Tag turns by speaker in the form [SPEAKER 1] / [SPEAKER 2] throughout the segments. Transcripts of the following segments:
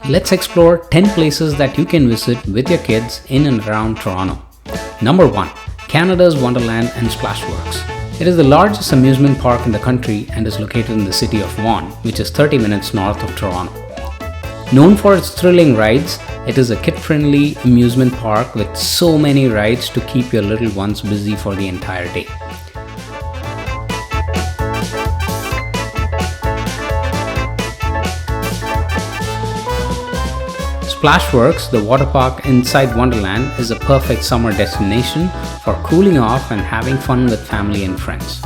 [SPEAKER 1] Let's explore 10 places that you can visit with your kids in and around Toronto. Number 1. Canada's Wonderland and Splashworks. It is the largest amusement park in the country and is located in the city of Vaughan, which is 30 minutes north of Toronto. Known for its thrilling rides, it is a kid-friendly amusement park with so many rides to keep your little ones busy for the entire day. Splashworks, the water park inside Wonderland, is a perfect summer destination for cooling off and having fun with family and friends.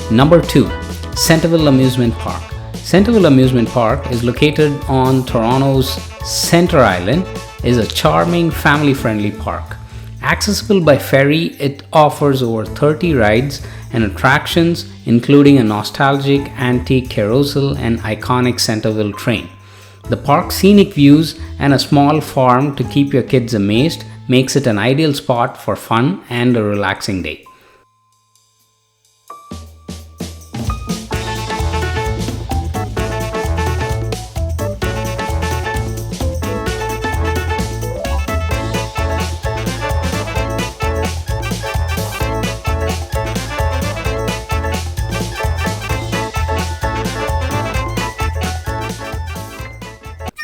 [SPEAKER 1] Number 2. Centreville Amusement Park. Centreville Amusement Park is located on Toronto's Centre Island, is a charming family-friendly park. Accessible by ferry, it offers over 30 rides and attractions including a nostalgic antique carousel and iconic Centreville train. The park's scenic views and a small farm to keep your kids amazed makes it an ideal spot for fun and a relaxing day.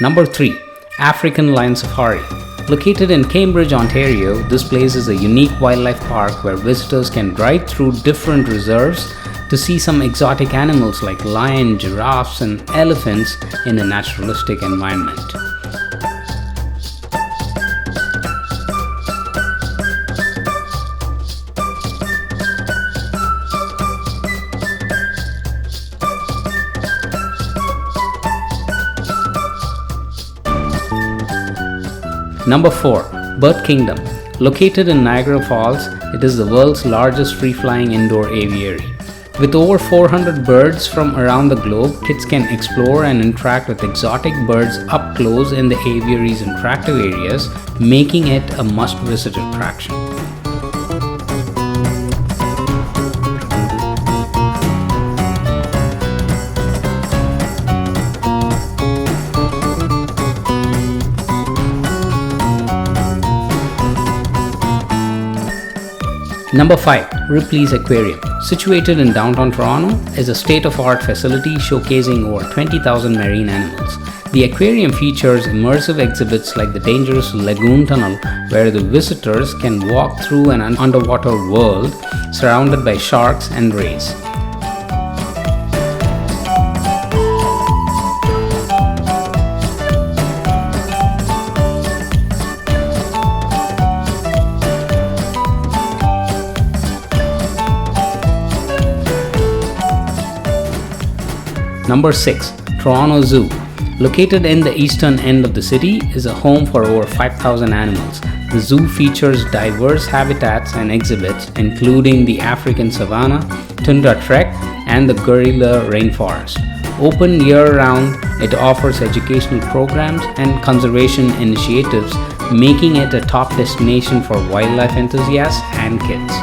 [SPEAKER 1] Number 3. African Lion Safari. Located in Cambridge, Ontario, this place is a unique wildlife park where visitors can drive through different reserves to see some exotic animals like lion, giraffes, and elephants in a naturalistic environment. Number 4. Bird Kingdom. Located in Niagara Falls, it is the world's largest free-flying indoor aviary. With over 400 birds from around the globe, kids can explore and interact with exotic birds up close in the aviary's interactive areas, making it a must-visit attraction. Number 5. Ripley's Aquarium. Situated in downtown Toronto, is a state-of-the-art facility showcasing over 20,000 marine animals. The aquarium features immersive exhibits like the dangerous lagoon tunnel, where the visitors can walk through an underwater world surrounded by sharks and rays. Number 6. Toronto Zoo. Located in the eastern end of the city, is a home for over 5,000 animals. The zoo features diverse habitats and exhibits including the African savanna, tundra trek, and the gorilla rainforest. Open year-round, it offers educational programs and conservation initiatives, making it a top destination for wildlife enthusiasts and kids.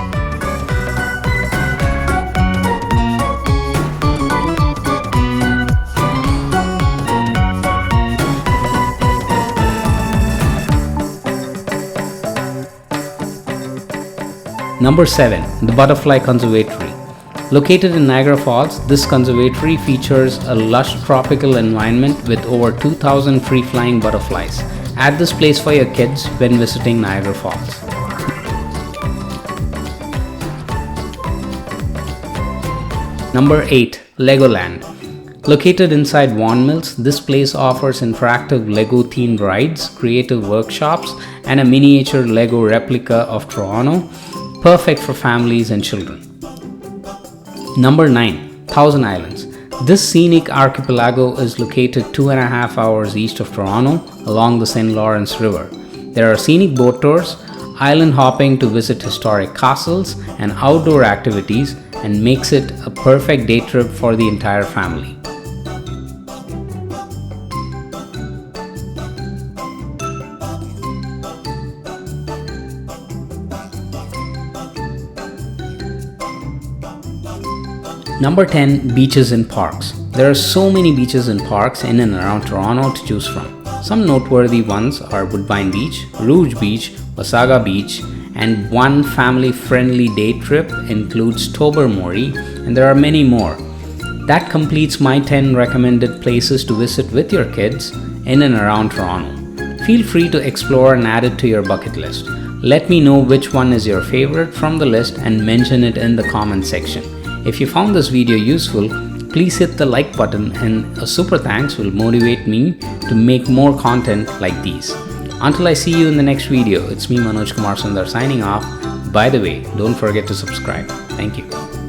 [SPEAKER 1] Number 7. The Butterfly Conservatory. Located in Niagara Falls, this conservatory features a lush tropical environment with over 2,000 free-flying butterflies. Add this place for your kids when visiting Niagara Falls. Number 8. Legoland. Located inside Vaughan Mills, this place offers interactive Lego-themed rides, creative workshops, and a miniature Lego replica of Toronto, perfect for families and children. Number 9. Thousand Islands. This scenic archipelago is located 2.5 hours east of Toronto along the St. Lawrence River. There are scenic boat tours, island hopping to visit historic castles, and outdoor activities, and makes it a perfect day trip for the entire family. Number 10. Beaches and Parks. There are so many beaches and parks in and around Toronto to choose from. Some noteworthy ones are Woodbine Beach, Rouge Beach, Wasaga Beach, and one family-friendly day trip includes Tobermory, and there are many more. That completes my 10 recommended places to visit with your kids in and around Toronto. Feel free to explore and add it to your bucket list. Let me know which one is your favorite from the list and mention it in the comment section. If you found this video useful, please hit the like button, and a super thanks will motivate me to make more content like these. Until I see you in the next video, it's me Manoj Kumar Sundar signing off. By the way, don't forget to subscribe. Thank you.